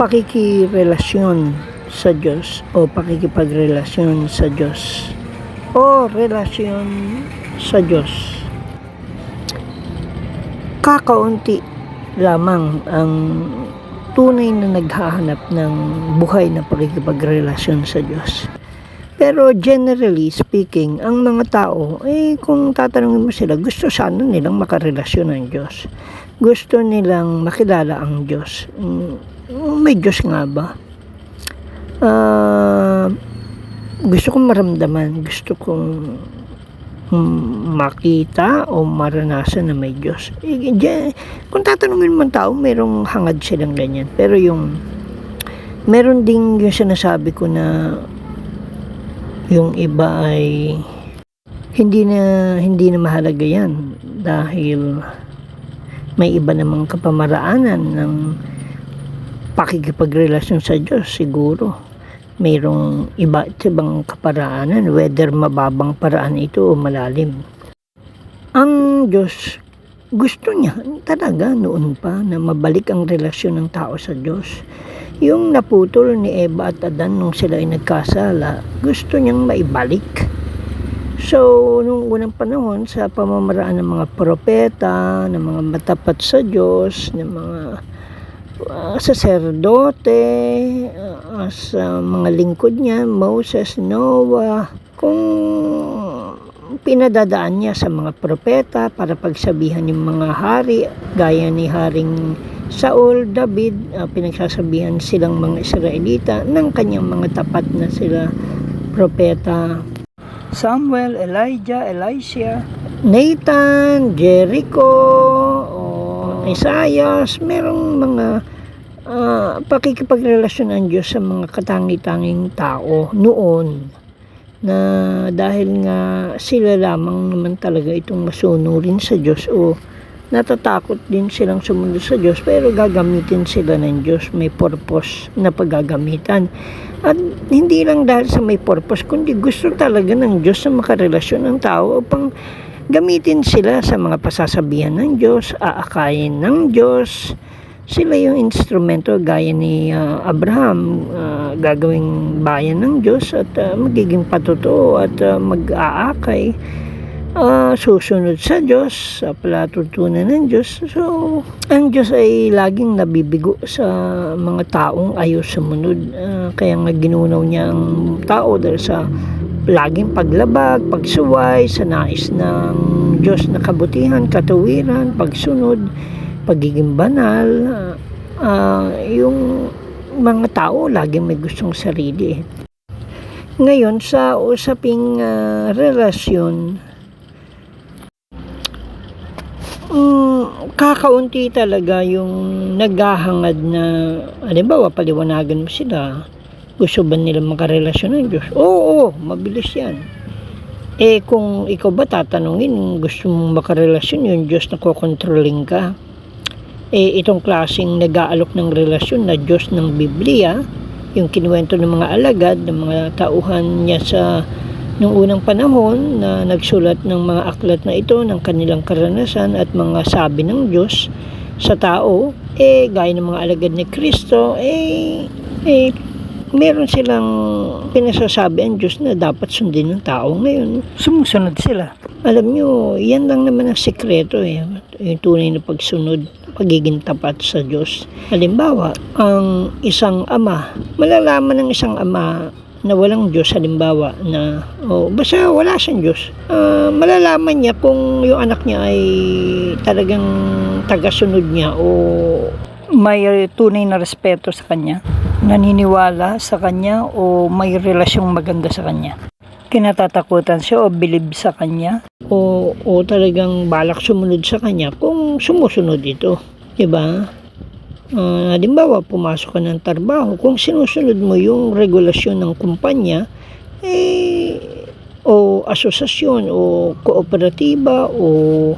pakikirelasyon sa Diyos o pakikipagrelasyon sa Diyos o relasyon sa Diyos. Kakaunti lamang ang tunay na naghahanap ng buhay na pakikipagrelasyon sa Diyos. Pero generally speaking, ang mga tao, kung tatanungin mo sila, gusto sana nilang makarelasyon ng Diyos. Gusto nilang makilala ang Diyos. May Diyos nga ba? Gusto kong maramdaman, gusto kong makita o maranasan na may Diyos. Kung tatanungin mo ang tao, merong hangad silang ganyan. Pero meron ding yung sinasabi ko na yung iba ay hindi na mahalaga yan dahil may iba namang kapamaraanan ng pakikipagrelasyon sa Diyos. Siguro mayroong ibang kaparaanan, whether mababang paraan ito o malalim. Ang Diyos, gusto niya talaga noon pa na mabalik ang relasyon ng tao sa Diyos. Yung naputol ni Eva at Adan nung sila ay nagkasala, gusto niyang maibalik. So, nung unang panahon, sa pamamaraan ng mga propeta, ng mga matapat sa Diyos, ng mga saserdote, sa mga lingkod niya, Moses, Noah, kung pinadadaan niya sa mga propeta para pagsabihan yung mga hari, gaya ni Haring Saul, David, pinagsasabihan silang mga Israelita ng kanyang mga tapat na sila propeta. Samuel, Elijah, Elisha, Nathan, Jericho, Isaiah, merong mga pakikipagrelasyon ng Diyos sa mga katangi-tanging tao noon, na dahil nga sila lamang naman talaga itong masunurin sa Diyos o natatakot din silang sumunod sa Diyos, pero gagamitin sila ng Diyos, may purpose na paggagamitan. At hindi lang dahil sa may purpose, kundi gusto talaga ng Diyos na makarelasyon ng tao upang gamitin sila sa mga pasasabihan ng Diyos, aakayin ng Diyos. Sila yung instrumento gaya ni Abraham, gagawing bayan ng Diyos at magiging patotoo at mag-aakay, susunod sa Diyos, sa palatuntunan ng Diyos. So, ang Diyos ay laging nabibigo sa mga taong ayaw sumunod. Kaya nga ginunaw niya ang tao dahil sa laging paglabag, pagsuway sa nais ng Diyos na kabutihan, katuwiran, pagsunod, pagiging banal. Yung mga tao laging may gustong sarili. Ngayon, sa usaping relasyon, kakaunti talaga yung naghahangad na, halimbawa, paliwanagan mo sila, gusto ba nila makarelasyon ng Diyos? Oo, mabilis yan. Kung ikaw ba tatanungin, gusto mong makarelasyon yung Diyos na kokontrolling ka? Itong klaseng nag-aalok ng relasyon na Diyos ng Biblia, yung kinuwento ng mga alagad, ng mga tauhan niya sa nung unang panahon na nagsulat ng mga aklat na ito ng kanilang karanasan at mga sabi ng Diyos sa tao, gaya ng mga alagad ni Kristo, meron silang pinasasabi ang Diyos na dapat sundin ng tao. Ngayon, sumusunod sila. Alam nyo, yan lang naman ang sikreto, yung tunay na pagsunod, pagiging tapat sa Diyos. Halimbawa, ang isang ama, malalaman ng isang ama na walang Diyos, halimbawa na basta wala siyang Diyos, malalaman niya kung yung anak niya ay talagang tagasunod niya o may tunay na respeto sa kanya, naniniwala sa kanya o may relasyong maganda sa kanya, kinatatakutan siya o bilib sa kanya o talagang balak sumunod sa kanya kung sumusunod ito, diba? Halimbawa, pumasok ka ng trabaho, kung sinusunod mo yung regulasyon ng kumpanya, o asosasyon, o kooperatiba, o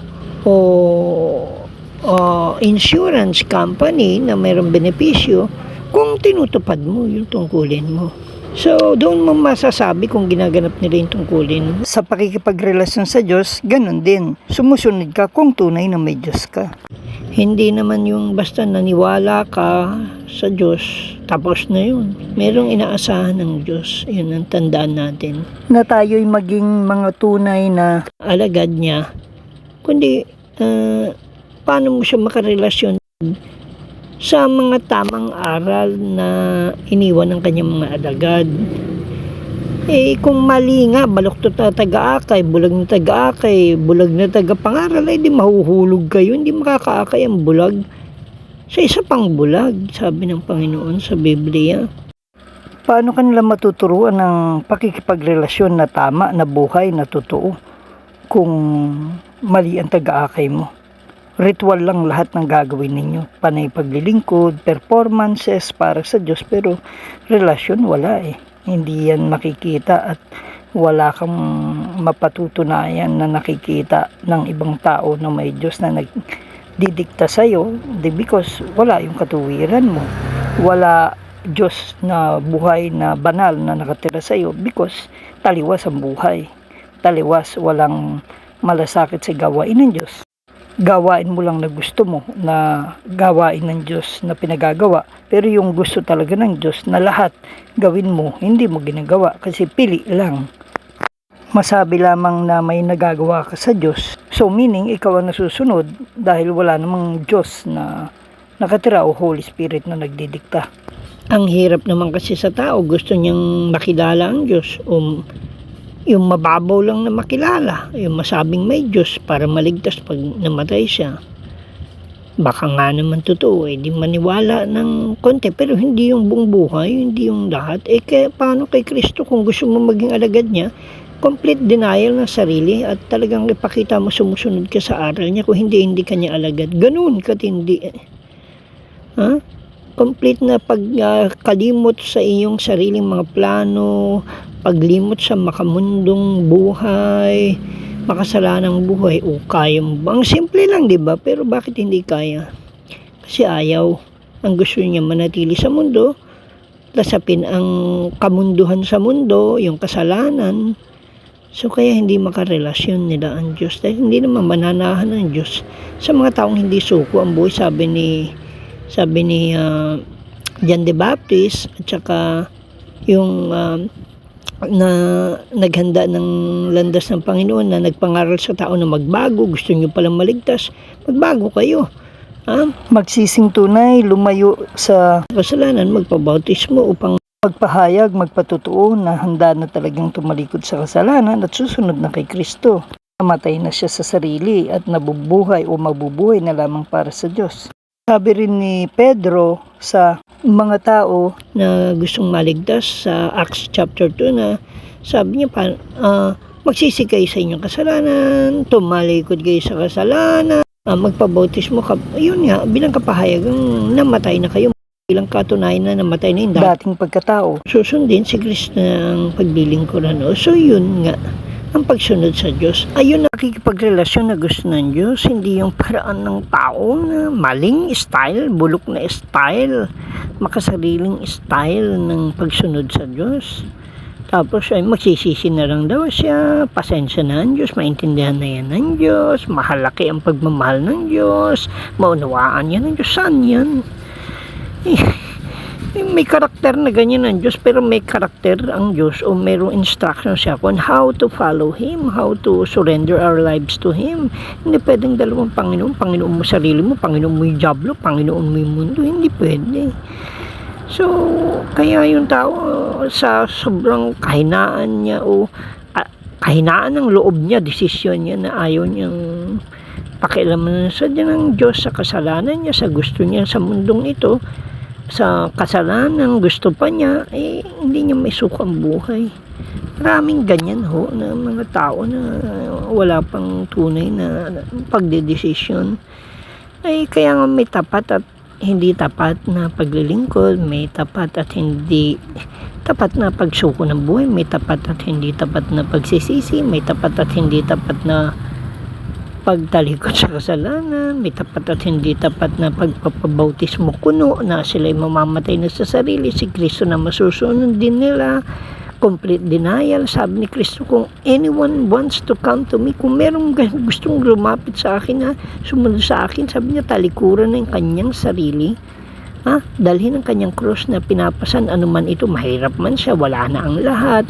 insurance company na mayroong benepisyo, kung tinutupad mo yung tungkulin mo, So, doon mo masasabi kung ginaganap nila yung tungkulin. Sa pakikipagrelasyon sa Diyos, ganun din. Sumusunod ka kung tunay na may Diyos ka. Hindi naman yung basta naniwala ka sa Diyos, tapos na yun. Merong inaasahan ng Diyos. Yun ang tandaan natin. Na tayo'y maging mga tunay na alagad niya. Kundi, paano mo siya makarelasyon sa mga tamang aral na iniwan ng kanyang mga alagad. Kung mali nga, baluktot na taga-akay, bulag na taga-akay, bulag na taga-pangaral, di mahuhulog kayo, hindi makakaakay ang bulag sa isa pang bulag, sabi ng Panginoon sa Biblia. Paano kanila matuturuan ng pakikipagrelasyon na tama, na buhay, na totoo, kung mali ang taga-akay mo? Ritual lang lahat ng gagawin ninyo. Panay paglilingkod, performances para sa Diyos, pero relasyon wala Hindi yan makikita at wala kang mapatutunayan na nakikita ng ibang tao na may Diyos na nagdidikta sa'yo, because wala yung katuwiran mo. Wala Diyos na buhay na banal na nakatira sa'yo because taliwas ang buhay. Taliwas, walang malasakit sa gawain ng Diyos. Gawain mo lang na gusto mo, na gawain ng Diyos na pinagagawa, pero yung gusto talaga ng Diyos na lahat gawin mo, hindi mo ginagawa kasi pili lang. Masabi lamang na may nagagawa ka sa Diyos, so meaning ikaw ang nasusunod dahil wala namang Diyos na nakatira o Holy Spirit na nagdidikta. Ang hirap naman kasi sa tao, gusto niyang makilala ang Diyos o yung mababaw lang na makilala, yung masabing may Diyos para maligtas pag namatay siya. Baka nga naman totoo, di maniwala ng konti, pero hindi yung buong buhay, hindi yung lahat. Paano kay Kristo kung gusto mo maging alagad niya? Complete denial ng sarili at talagang ipakita mo sumusunod ka sa aral niya. Kung hindi ka niya alagad. Ganun katindi. Complete na pagkalimot sa iyong sariling mga plano, paglimot sa makamundong buhay, makasalanang buhay, o kaya mo ba? Ang simple lang, di ba? Pero bakit hindi kaya? Kasi ayaw. Ang gusto niya manatili sa mundo, lasapin ang kamunduhan sa mundo, yung kasalanan. So kaya hindi makarelasyon nila ang Diyos. Dahil hindi naman mananahan ng Diyos sa mga taong hindi suko ang buhay, sabi ni John the Baptist, at saka yung na naghanda ng landas ng Panginoon, na nagpangaral sa tao na magbago. Gusto nyo palang maligtas, magbago kayo. Magsising tunay, lumayo sa kasalanan, magpabautismo upang magpahayag, magpatotoo na handa na talagang tumalikod sa kasalanan at susunod na kay Kristo. Namatay na siya sa sarili at nabubuhay o mabubuhay na lamang para sa Diyos. Sabi rin ni Pedro sa mga tao na gustong maligtas sa Acts chapter 2 na sabi niya, magsisi kayo sa inyong kasalanan, tumalikod kayo sa kasalanan, magpabautismo ka. Yun nga, bilang kapahayagang namatay na kayo, bilang katunayan na namatay na yung dating pagkatao. Susundin si Kristo ng paglilingkuran. So yun nga, ang pagsunod sa Diyos. Ayun, nakikipagrelasyon na gusto ng Diyos, hindi yung paraan ng tao na maling style, bulok na style, makasariling style ng pagsunod sa Diyos. Tapos ay magsisisi na lang daw siya, pasensya na ang Diyos, maintindihan na yan ng Diyos, mahalaki ang pagmamahal ng Diyos, maunawaan yan ng Diyos. Saan yan? May karakter na ganyan ang Diyos, pero may karakter ang Diyos o mayroong instruction siya kung how to follow Him, how to surrender our lives to Him. Hindi pwedeng dalawang Panginoon. Panginoon mo sarili mo, Panginoon mo yung diablo, Panginoon mo yung mundo. Hindi pwede. So, kaya yung tao sa sobrang kahinaan niya o kahinaan ng loob niya, desisyon niya na ayaw niyang pakialaman sa ng Diyos, sa kasalanan niya, sa gusto niya sa mundong ito, sa kasalanan, gusto pa niya, hindi niya may suko ang buhay. Maraming ganyan na mga tao na wala pang tunay na pagdedesisyon. Kaya nga may tapat at hindi tapat na paglilingkod, may tapat at hindi tapat na pagsuko ng buhay, may tapat at hindi tapat na pagsisisi, may tapat at hindi tapat na pagtalikod sa kasalanan, may tapat at hindi tapat na pagpapabautismo kuno na sila ay mamamatay na sa sarili, si Kristo na masusunod din nila, complete denial. Sabi ni Kristo, kung anyone wants to come to me, kung merong gustong lumapit sa akin, sumunod sa akin, sabi niya, talikuran na yung kanyang sarili, dalhin ang kanyang krus na pinapasan, anuman ito, mahirap man siya, wala na ang lahat,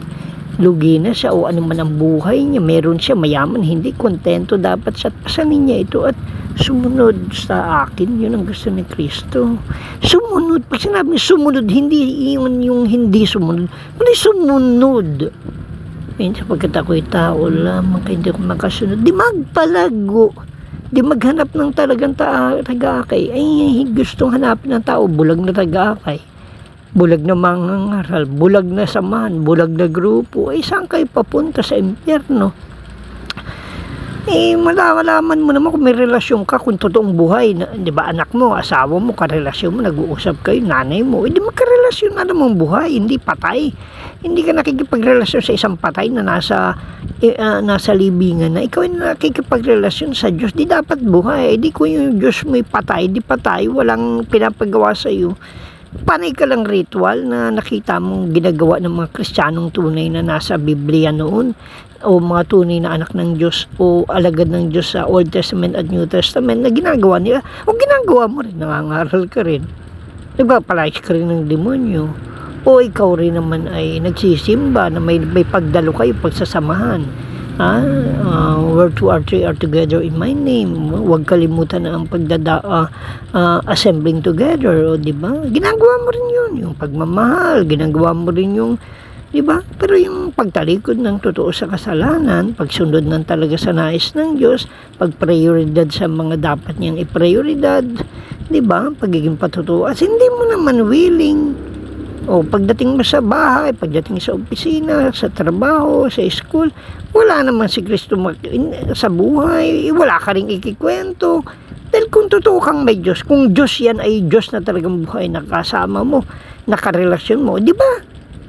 lugi na siya o anuman ang buhay niya, meron siya, mayaman, hindi, kontento dapat siya, pasanin niya ito at sumunod sa akin. Yun ang gusto ni Kristo. Sumunod, pag sinabi niya sumunod, hindi yun yung hindi sumunod, kundi sumunod. Ayun, sapagkat ako'y tao lamang, kaya hindi ko makasunod, di magpalago, di maghanap ng talagang taga-akay. Ay, gustong hanapin ng tao, bulag na taga-akay, bulag na mangangaral, bulag na samahan, bulag na grupo. Saan kayo papunta? Sa impyerno. Malalaman mo naman kung may relasyon ka, kung totoong buhay, di ba, anak mo, asawa mo, karelasyon mo, nag-uusap kayo, nanay mo, di magkarelasyon na namang buhay, hindi patay. Hindi ka nakikipagrelasyon sa isang patay na nasa libingan na ikaw ay nakikipagrelasyon sa Diyos. Di dapat buhay. Di kung yung Diyos may patay, di patay, walang pinapagawa sa iyo. Panay ka lang ritual na nakita mong ginagawa ng mga Kristiyanong tunay na nasa Biblia noon, o mga tunay na anak ng Diyos o alagad ng Diyos sa Old Testament at New Testament na ginagawa nila, o ginagawa mo rin, nangangaral ka rin, nagpapalayas ka rin ng demonyo, o ikaw rin naman ay nagsisimba na may pagdalo kayo, pagsasamahan. Where two or three are together in my name, huwag kalimutan na ang assembling together, o diba, ginagawa mo rin yun, yung pagmamahal, ginagawa mo rin yung, diba, pero yung pagtalikod ng totoo sa kasalanan, pagsunod ng talaga sa nais ng Diyos, pagprioridad sa mga dapat niyang iprioridad, diba, pagiging patutuo, as hindi mo naman willing. O pagdating mo sa bahay, pagdating sa opisina, sa trabaho, sa school, wala naman si Kristo sa buhay, wala ka rin ikikwento. Dahil kung totoo kang may Diyos, kung Diyos yan ay Diyos na talagang buhay, nakasama mo, nakarelasyon mo, di ba?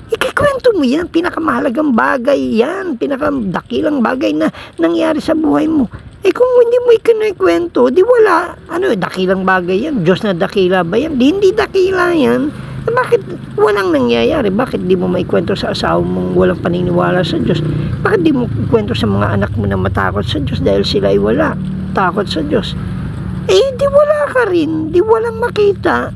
Ikikwento mo yan, pinakamahalagang bagay yan, pinakadakilang bagay na nangyari sa buhay mo. Kung hindi mo ikinikwento, di wala, dakilang bagay yan, Diyos na dakila ba yan? Hindi dakila yan. Bakit walang nangyayari? Bakit di mo maikwento sa asawa mong walang paniniwala sa Diyos? Bakit di mo kwento sa mga anak mo na matakot sa Diyos dahil sila ay wala takot sa Diyos? Di wala ka rin, di walang makita.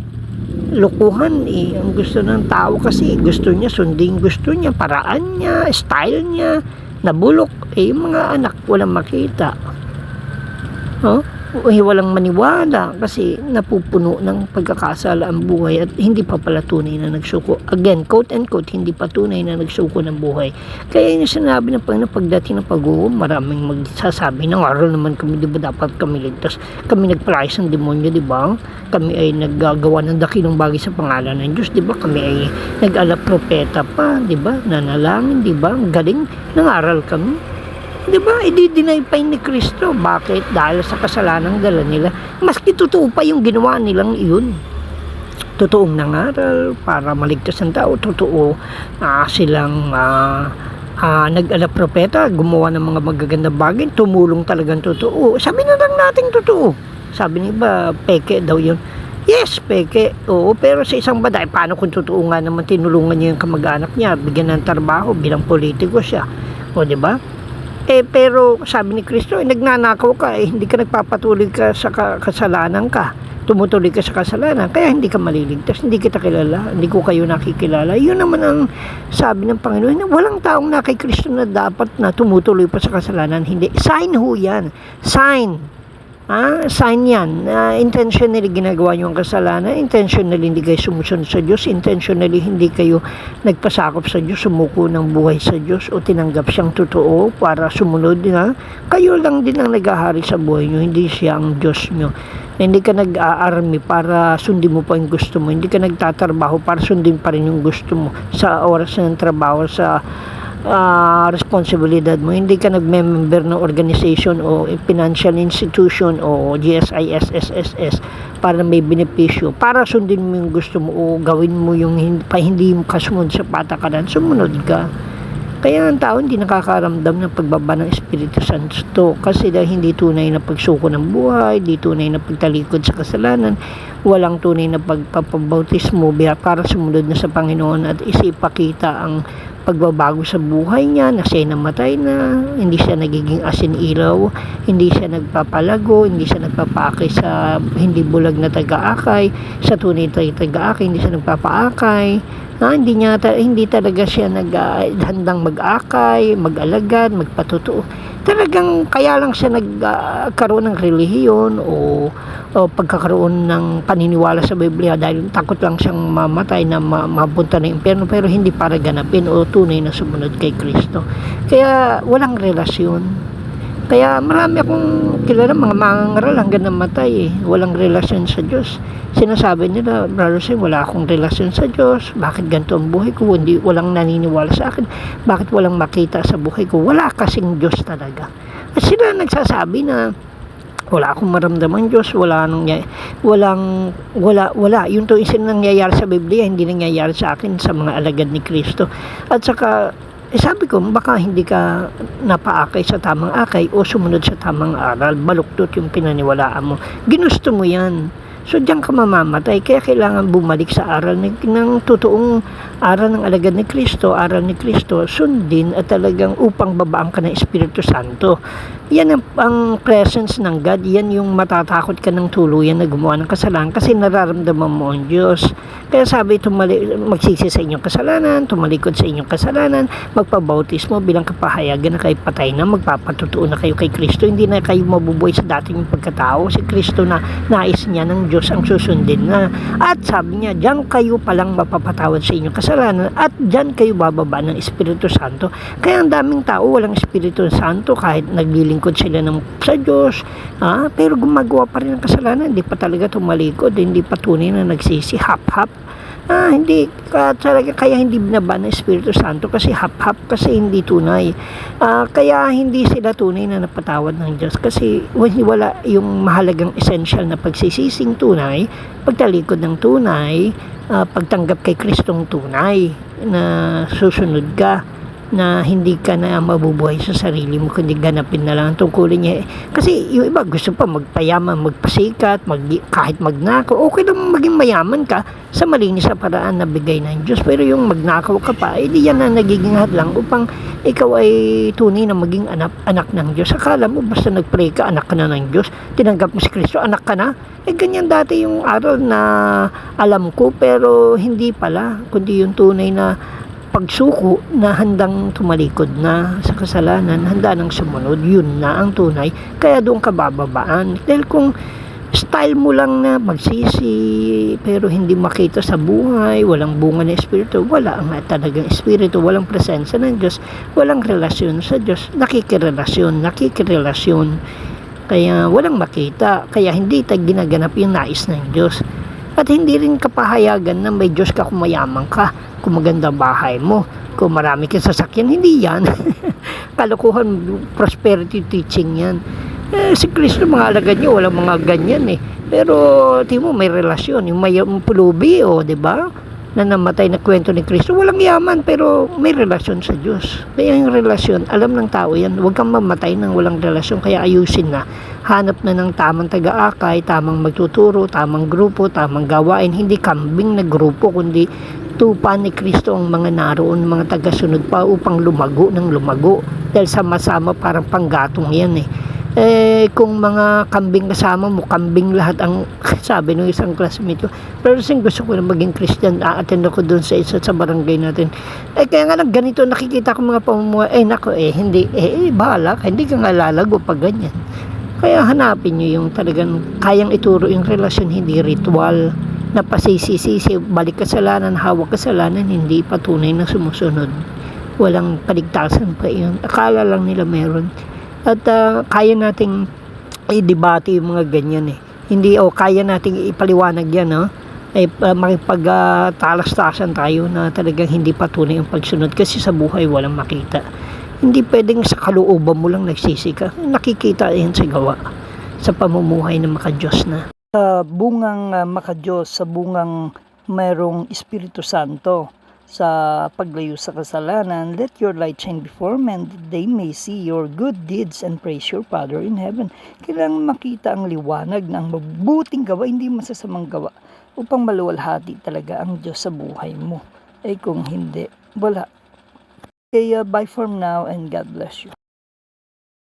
Lukuhan ang gusto ng tao kasi gusto niya, sundin gusto niya, paraan niya, style niya, nabulok. Yung mga anak walang makita. Walang maniwala kasi napupuno ng pagkakasala ang buhay at hindi pa pala tunay na nagsuko. Again, quote and quote, hindi pa tunay na nagsuko ng buhay. Kaya yung sinabi ng Panginoon, pagdating ng pag-uom, maraming magsasabi, nangaral naman kami, di ba dapat kami ligtas? Kami nagpalayas ng demonyo, di ba? Kami ay naggagawa ng dakilang bagay sa pangalan ng Diyos, di ba? Kami ay nag-alap propeta pa, di ba? Nanalangin, di ba? Galing, nangaral kami. Diba? I-deny pa ni Kristo. Bakit? Dahil sa kasalanang dala nila. Maski totoo pa yung ginawa nilang iyon. Totoong nangaral para maligtas ang tao. Totoo silang nag-alap propeta, gumawa ng mga magagandang bagay, tumulong talagang totoo. Sabi na lang natin totoo. Sabi ni ba, peke daw yun. Yes, peke. Oo, pero sa isang baday, paano kung totoo nga naman tinulungan niya yung kamag-anak niya, bigyan ng trabaho bilang politiko siya. O, diba? Pero sabi ni Kristo, nagnanakaw ka, hindi ka nagpapatuloy ka sa kasalanan ka. Tumutuloy ka sa kasalanan, kaya hindi ka maliligtas, hindi kita kilala, hindi ko kayo nakikilala. Yun naman ang sabi ng Panginoon, walang taong na kay Kristo na dapat na tumutuloy pa sa kasalanan. Hindi. Sign ho yan. Sign. Sign yan. Intentionally ginagawa nyo ang kasalanan, intentionally hindi kayo sumusunod sa Diyos, intentionally hindi kayo nagpasakop sa Diyos, sumuko ng buhay sa Diyos o tinanggap siyang totoo para sumunod na. Kayo lang din ang naghahari sa buhay nyo, hindi siya ang Diyos nyo. Hindi ka nag-aarmy para sundin mo pa yung gusto mo, hindi ka nagtatrabaho para sundin pa rin yung gusto mo sa oras ng trabaho, sa responsibilidad mo. Hindi ka nagme-member ng organization o financial institution o GSIS, SSS para may benepisyo, para sundin mo yung gusto mo o gawin mo yung hindi mo kasunod sa patakaran. Sumunod ka. Kaya ang tao hindi nakakaramdam ng pagbaba ng Espiritu Santo kasi dahil hindi tunay na pagsuko ng buhay, hindi tunay na pagtalikod sa kasalanan, walang tunay na pagpapabautismo para sumunod na sa Panginoon at isipakita ang pagbabago sa buhay niya na siya'y namatay na, hindi siya nagiging asin ilaw, hindi siya nagpapalago, hindi siya nagpapaakay sa hindi bulag na taga-akay, sa tunay na taga-akay, hindi siya nagpapaakay. Hindi talaga siya handang mag-akay, mag-alagad, magpatutuo. Talagang kaya lang siya nagkaroon ng relihiyon o pagkakaroon ng paniniwala sa Biblia dahil takot lang siyang mamatay na mapunta ng impyerno pero hindi para ganapin o tunay na sumunod kay Kristo. Kaya walang relasyon. Kaya marami akong kilala mga mangangaral hanggang namatay walang relasyon sa Diyos. Sinasabi nila, brother Sam, wala akong relasyon sa Diyos. Bakit ganito ang buhay ko? Walang naniniwala sa akin. Bakit walang makita sa buhay ko? Wala kasing Diyos talaga. At sila nagsasabi na wala akong maramdaman Diyos, wala. Yung nangyayari sa Biblia, hindi nangyayari sa akin sa mga alagad ni Kristo. At saka sabi ko, baka hindi ka napaakay sa tamang akay o sumunod sa tamang aral. Baluktot yung pinaniwalaan mo. Ginusto mo yan. So, diyan ka mamamatay. Kaya kailangan bumalik sa aral ng totoong aral ng alagad ni Kristo, aral ni Kristo, sundin at talagang upang babaan ka ng Espiritu Santo. Yan ang presence ng God. Yan yung matatakot ka ng tuluyan na gumawa ng kasalanan kasi nararamdaman mo ang Diyos. Kaya sabi, magsisi sa inyong kasalanan, tumalikod sa inyong kasalanan, magpabautismo bilang kapahayagan na kayo patay na, magpapatutuo na kayo kay Kristo. Hindi na kayo mabubuhay sa dating pagkatao. Si Kristo na nais niya ng Diyos ang susundin na. At sabi niya, diyan kayo palang mapapatawad sa inyong kasalanan at diyan kayo bababa ng Espiritu Santo. Kaya ang daming tao walang Espiritu Santo kahit naglilingkod sila sa Diyos, pero gumagawa pa rin ng kasalanan, hindi pa talaga tumalikod, hindi pa tunay na nagsisi, hap-hap. Hindi talaga, kaya hindi binaba ng Espiritu Santo kasi hap-hap, kasi hindi tunay. Kaya hindi sila tunay na napatawad ng Diyos kasi wala yung mahalagang essential na pagsisising tunay, pagtalikod ng tunay, pagtanggap kay Kristong tunay na susunod ka, na hindi ka na mabubuhay sa sarili mo kundi ganapin na lang ang tungkulin niya. Kasi yung iba gusto pa magpayaman, magpasikat, kahit magnakaw. Okay lang maging mayaman ka sa malinis sa paraan na bigay ng Diyos, pero yung magnakaw ka pa, di yan na nagiging hadlang upang ikaw ay tunay na maging anak ng Diyos. Akala mo basta nagpray ka, anak ka na ng Diyos, tinanggap mo si Kristo, anak ka na. Ganyan dati yung aral na alam ko, pero hindi pala, kundi yung tunay na pagsuko na handang tumalikod na sa kasalanan, handa nang sumunod, yun na ang tunay. Kaya doon ka bababaan. Dahil kung style mo lang na magsisi pero hindi makita sa buhay, walang bunga ng Espiritu, wala nga talagang Espiritu, walang presensya ng Diyos, walang relasyon sa Diyos, nakikirelasyon. Kaya walang makita, kaya hindi ginaganap yung nais ng Diyos. At hindi rin kapahayagan na may Diyos ka kung mayaman ka, kung maganda bahay mo, kung marami kang sasakyan. Hindi yan. Kalokohan, prosperity teaching yan. Si Kristo, mga alagad niyo, walang mga ganyan Pero, mo, may relasyon. Yung may pulubi, di ba? Na namatay na kwento ni Kristo, walang yaman, pero may relasyon sa Diyos. Kaya yung relasyon, alam ng tao yan, huwag kang mamatay ng walang relasyon, kaya ayusin na. Hanap na ng tamang taga-akay, tamang magtuturo, tamang grupo, tamang gawain, hindi kambing na grupo, kundi tupa ni Kristo ang mga naroon, mga tagasunod pa upang lumago ng lumago. Dahil sama-sama parang panggatong yan kung mga kambing kasama mo, kambing lahat ang sabi ng isang classmate ko. Pero gusto ko na maging Christian, a-attend ako doon sa isa sa barangay natin. Kaya nga lang ganito nakikita ko mga pamumuhay, hindi, bahala ka, hindi ka nga lalago pag ganyan. Kaya hanapin nyo yung talagang kayang ituro yung relasyon, hindi ritual na pasisisi, balik kasalanan, hawak kasalanan, hindi patunay na sumusunod. Walang paligtasan pa yun. Akala lang nila meron. At kaya nating i-debate yung mga ganyan Hindi, kaya nating ipaliwanag yan, makipagtalas-tasan tayo na talagang hindi patunay ang pagsunod kasi sa buhay walang makita. Hindi pwedeng sa kalooban mo lang nagsisi ka. Nakikita yan sa gawa, sa pamumuhay na makadiyos na. Sa bungang makadiyos, sa bungang mayroong Espiritu Santo, sa paglayo sa kasalanan. Let your light shine before men, that they may see your good deeds and praise your Father in heaven. Kailangan makita ang liwanag ng mabuting gawa, hindi masasamang gawa, upang maluwalhati talaga ang Diyos sa buhay mo. Kung hindi, wala. Kaya bye for now and God bless you.